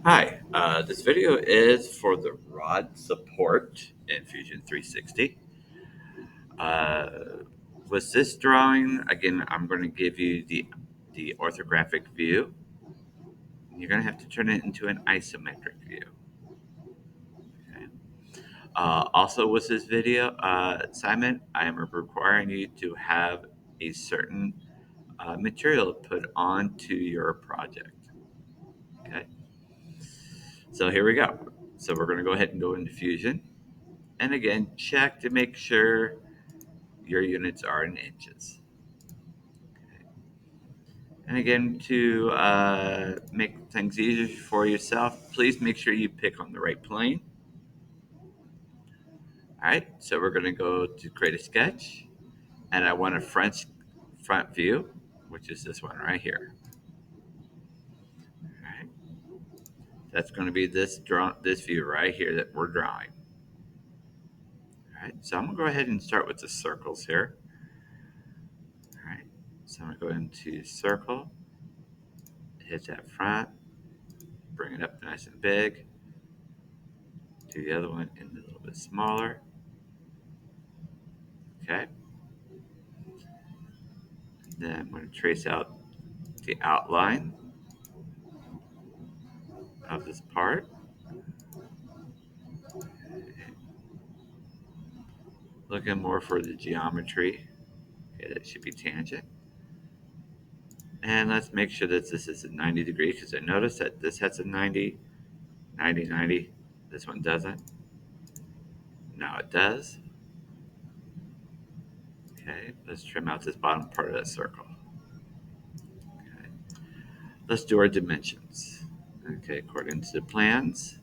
Hi, this video is for the rod support in Fusion 360. Uh, with this drawing, again, I'm going to give you the orthographic view. You're going to have to turn it into an isometric view. Okay? Also, with this video, Simon, I am requiring you to have a certain material put onto your project. Okay, so here we go. So we're going to go ahead and go into Fusion. And again, check to make sure your units are in inches. And again, to make things easier for yourself, please make sure you pick on the right plane. All right, so we're going to go to create a sketch, and I want a front view, which is this one right here. All right, that's going to be this view right here that we're drawing. All right, so I'm going to go ahead and start with the circles here. All right, so I'm going to go into circle, hit that front, bring it up nice and big. Do the other one in a little bit smaller. Okay. Then I'm going to trace out the outline of this part. Looking more for the geometry. Okay, that should be tangent. And let's make sure that this is a 90 degree because I noticed that this has a 90, 90, 90. This one doesn't. Now it does. Okay, let's trim out this bottom part of that circle. Okay, let's do our dimensions. Okay, according to the plans.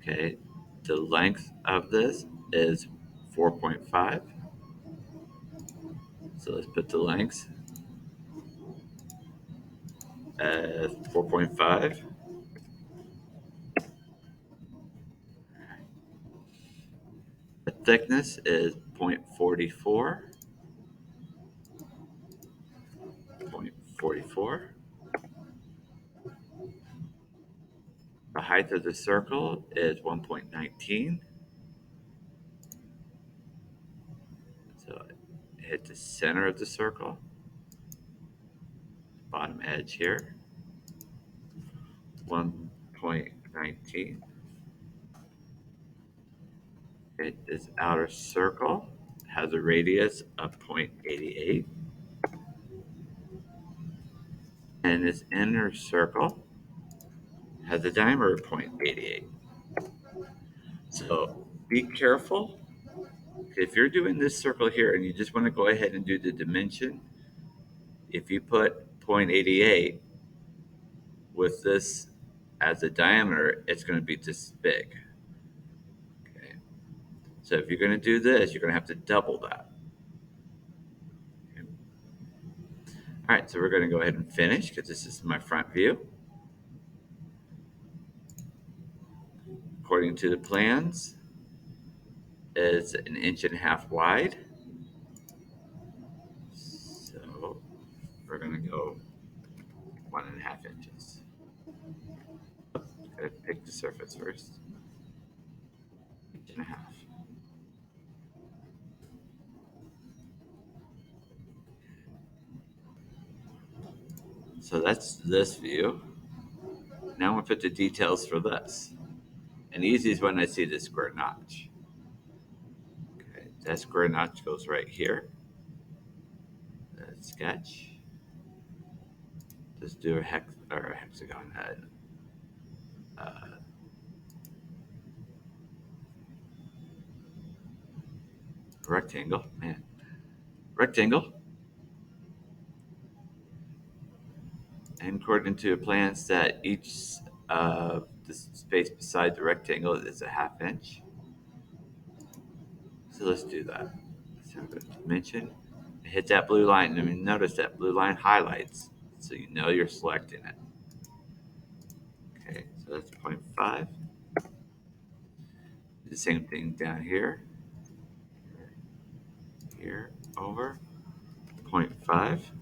Okay, the length of this is 4.5. So let's put the length as 4.5. The thickness is 0.44. 0.44. The height of the circle is 1.19. So hit the center of the circle, bottom edge here, 1.19. This outer circle has a radius of 0.88. And this inner circle has a diameter of 0.88. So be careful. If you're doing this circle here and you just want to go ahead and do the dimension, if you put 0.88 with this as a diameter, it's going to be this big. Okay. So if you're going to do this, you're going to have to double that. Okay. All right, so we're going to go ahead and finish because this is my front view. According to the plans, it's 1.5 inches wide. So we're going to go 1.5 inches. Gotta pick the surface first. 1.5 inches. So that's this view. Now I'm going to put the details for this. And the easiest one I see the square notch. Okay, that square notch goes right here. That sketch. Just do a hexagon head. Rectangle, man. Rectangle. And according to the plans that each the space beside the rectangle is a 1/2 inch. So let's do that. So go to dimension. Hit that blue line. And notice that blue line highlights. So you know you're selecting it. Okay, so that's 0.5. The same thing down here. Here, over. 0.5.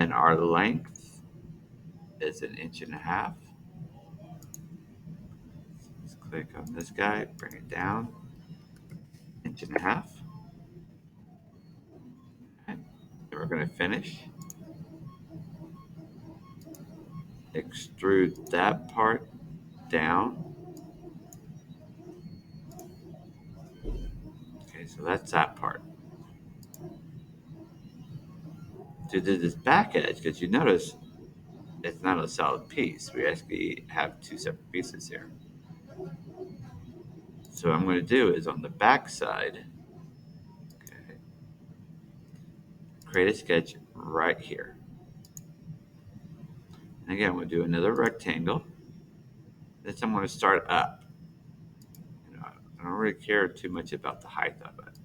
And our length is 1.5 inches. Let's click on this guy, bring it down, 1.5 inches. Okay. Then we're going to finish. Extrude that part down. Okay, so that's that part. To do this back edge, because you notice it's not a solid piece. We actually have two separate pieces here. So what I'm going to do is on the back side, okay, create a sketch right here. And again, we'll do another rectangle. This I'm going to start up. I don't really care too much about the height of it.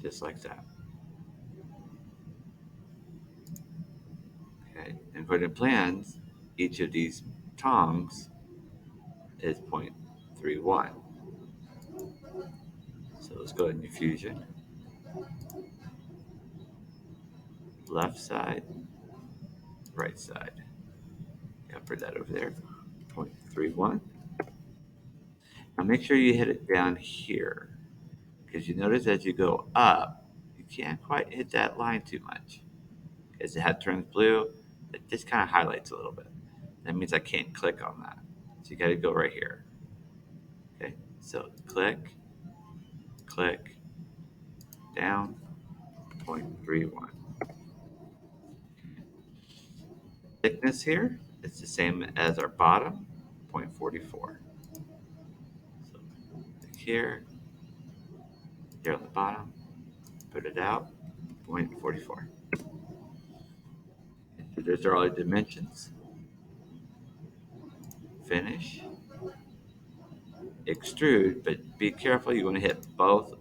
Just like that. Okay, and for the plans, each of these tongs is 0.31. So let's go into Fusion. Left side, right side. Yeah, put that over there. 0.31. Now make sure you hit it down here, because you notice as you go up, you can't quite hit that line too much. As the head turns blue, it just kind of highlights a little bit. That means I can't click on that. So you got to go right here. Okay, so click, click, down, 0.31. Thickness here is the same as our bottom, 0.44. So here, here on the bottom, put it out, 0.44. So those are all the dimensions. Finish. Extrude, but be careful, you want to hit both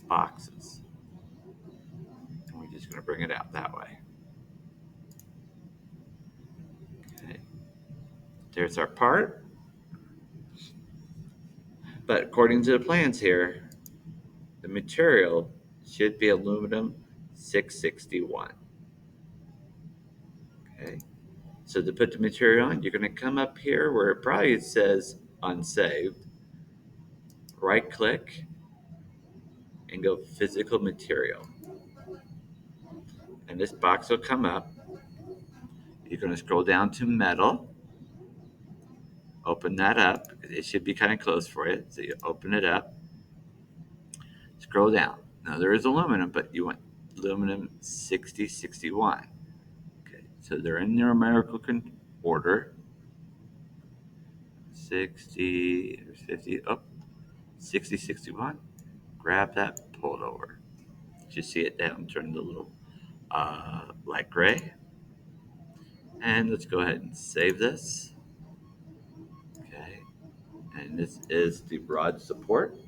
boxes. And we're just going to bring it out that way. Okay. There's our part. But according to the plans here, the material should be aluminum 661. Okay. So to put the material on, you're going to come up here where it probably says unsaved, right click, and go physical material. And this box will come up. You're going to scroll down to metal, open that up. It should be kind of close for you. So you open it up, scroll down. Now there is aluminum, but you want aluminum 6061. Okay, so they're in numerical order. 60, 50, oh, 6061. Grab that, pull it over. You see it down, turn the little light gray. And let's go ahead and save this. Okay, and this is the rod support.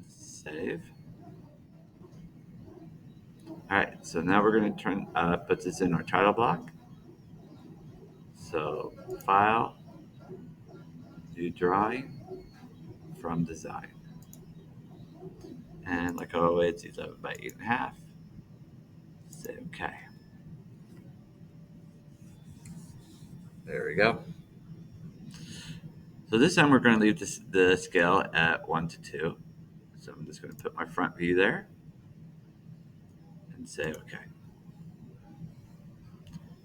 Save. All right, so now we're going to put this in our title block. So file, new drawing from design. And like always, 11 by 8.5. Say okay. There we go. So this time we're going to leave the scale at 1 to 2. So I'm just going to put my front view there and say okay.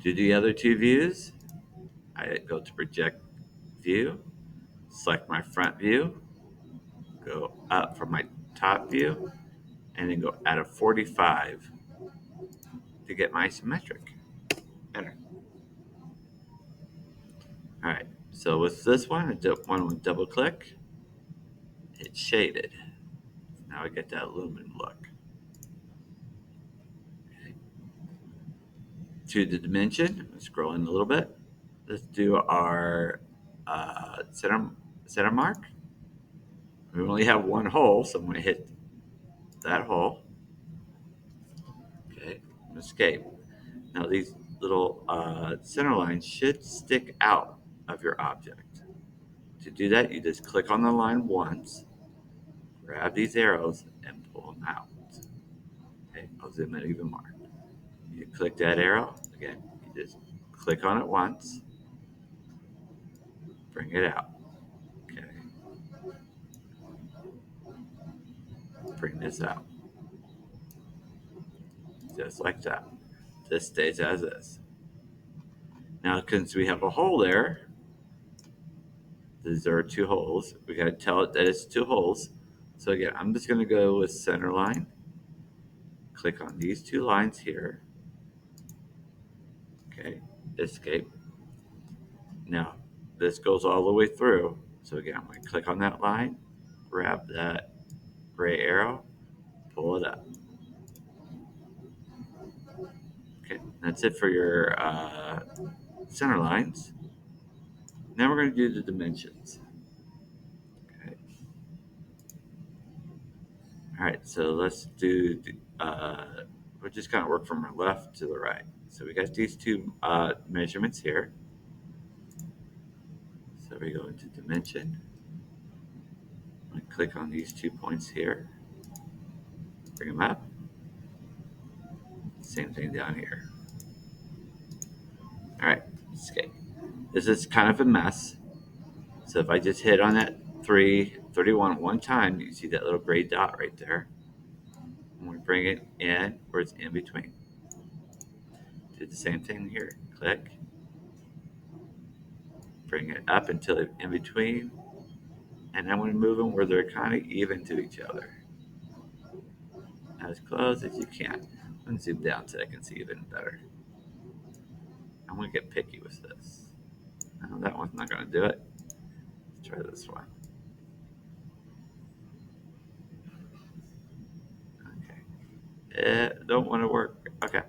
To the other two views, I go to project view, select my front view, go up from my top view, and then go add a 45 to get my isometric. Enter. All right, so with this one, with double click, it's shaded. Now I get that aluminum look. Okay. To the dimension, scroll in a little bit. Let's do our center mark. We only have one hole, so I'm going to hit that hole. Okay, escape. Now these little center lines should stick out of your object. To do that, you just click on the line once, grab these arrows, and pull them out. I'll zoom in even more. You click that arrow. Again, you just click on it once, bring it out. Okay, bring this out. Just like that. This stays as is. Now, since we have a hole there, these are two holes. We got to tell it that it's two holes. So again, I'm just going to go with center line. Click on these two lines here. Okay, escape. Now, this goes all the way through. So again, I'm going to click on that line, grab that gray arrow, pull it up. Okay, that's it for your center lines. Now we're going to do the dimensions. Okay. All right, so let's do, we're just going to work from our left to the right. So we got these two measurements here. So we go into dimension. I click on these 2 points here, bring them up. Same thing down here. All right, escape. This is kind of a mess. So if I just hit on that 331 one time, you see that little gray dot right there. I'm going to bring it in where it's in between. Do the same thing here. Click. Bring it up until it's in between. And I'm going to move them where they're kind of even to each other. As close as you can. I'm going to zoom down so I can see even better. I'm going to get picky with this. No, that one's not going to do it. Let's try this one. Okay. It don't want to work. Okay.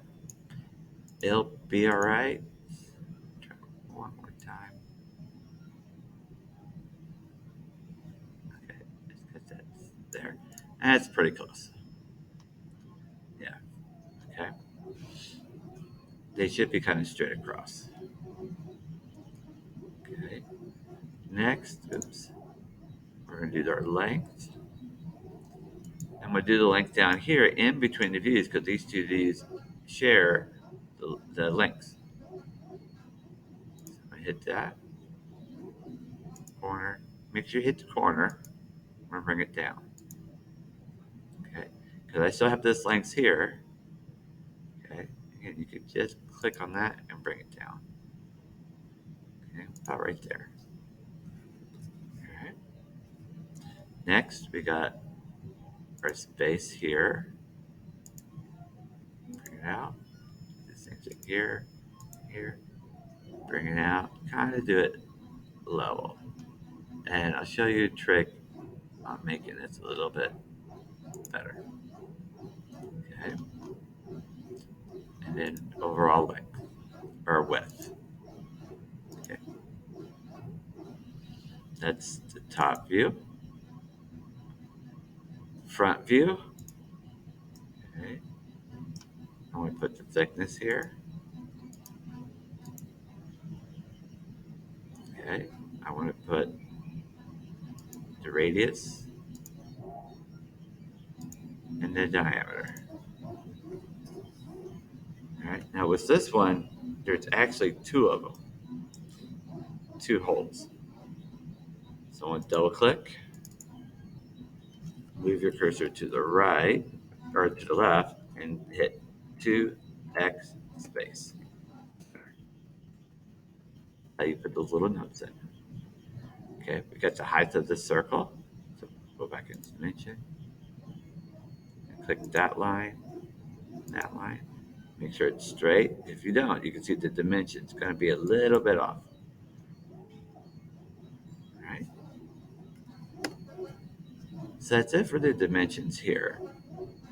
It'll be all right. Try one more time. Okay. Just got that there. That's pretty close. Yeah. Okay. They should be kind of straight across. Okay. Next, oops. We're going to do our length. I'm going to do the length down here in between the views because these two views share the lengths. So I hit that corner. Make sure you hit the corner. I'm going to bring it down. Okay. Because I still have this length here. Okay. And you could just click on that and bring it down. Okay. About right there. All right. Next, we got our space here. Bring it out. Do the same thing here. Here. Bring it out. Kind of do it level. And I'll show you a trick on making this a little bit better. Okay. And then overall length or width. Okay. That's the top view. Front view. Okay. I'm going to put the thickness here. Okay. I want to put the radius and the diameter. All right. Now with this one, there's actually two of them, two holes. So I want to double click, move your cursor to the right or to the left, and hit 2x space. Now you put those little notes in. Okay, we got the height of the circle. So go back into dimension. And click that line, that line. Make sure it's straight. If you don't, you can see the dimension's going to be a little bit off. All right. So that's it for the dimensions here.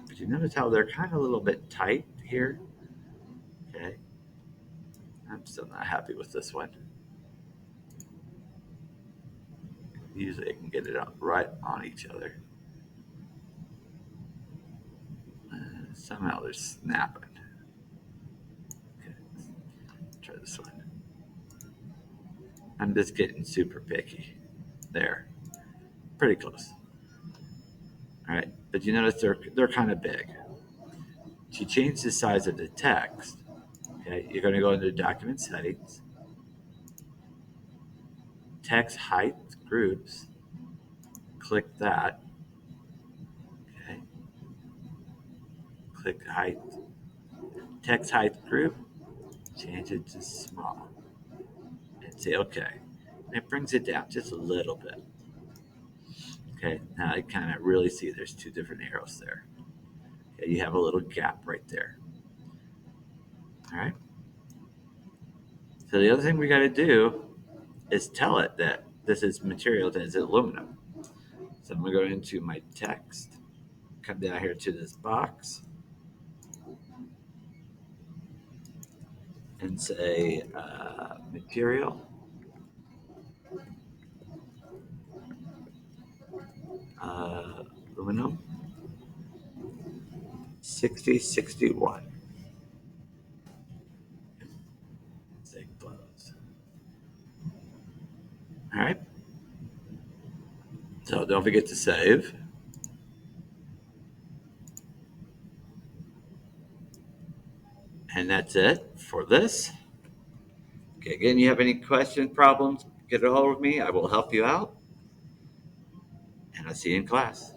But you notice how they're kind of a little bit tight here. Okay. I'm still not happy with this one. Usually I can get it up right on each other. Somehow they're snapping. Okay, let's try this one. I'm just getting super picky. There, pretty close. All right, but you notice they're kind of big. To change the size of the text, okay, you're going to go into document settings, text height groups, click that, okay, click height, text height group, change it to small, and say okay. And it brings it down just a little bit. Okay, now I kind of really see there's two different arrows there. Okay, you have a little gap right there. All right. So the other thing we got to do is tell it that this is material that is aluminum. So I'm going to go into my text, come down here to this box, and say material aluminum 6061. Say close. All right. So don't forget to save. And that's it for this. Okay, again, you have any questions, problems, get a hold of me. I will help you out. And I'll see you in class.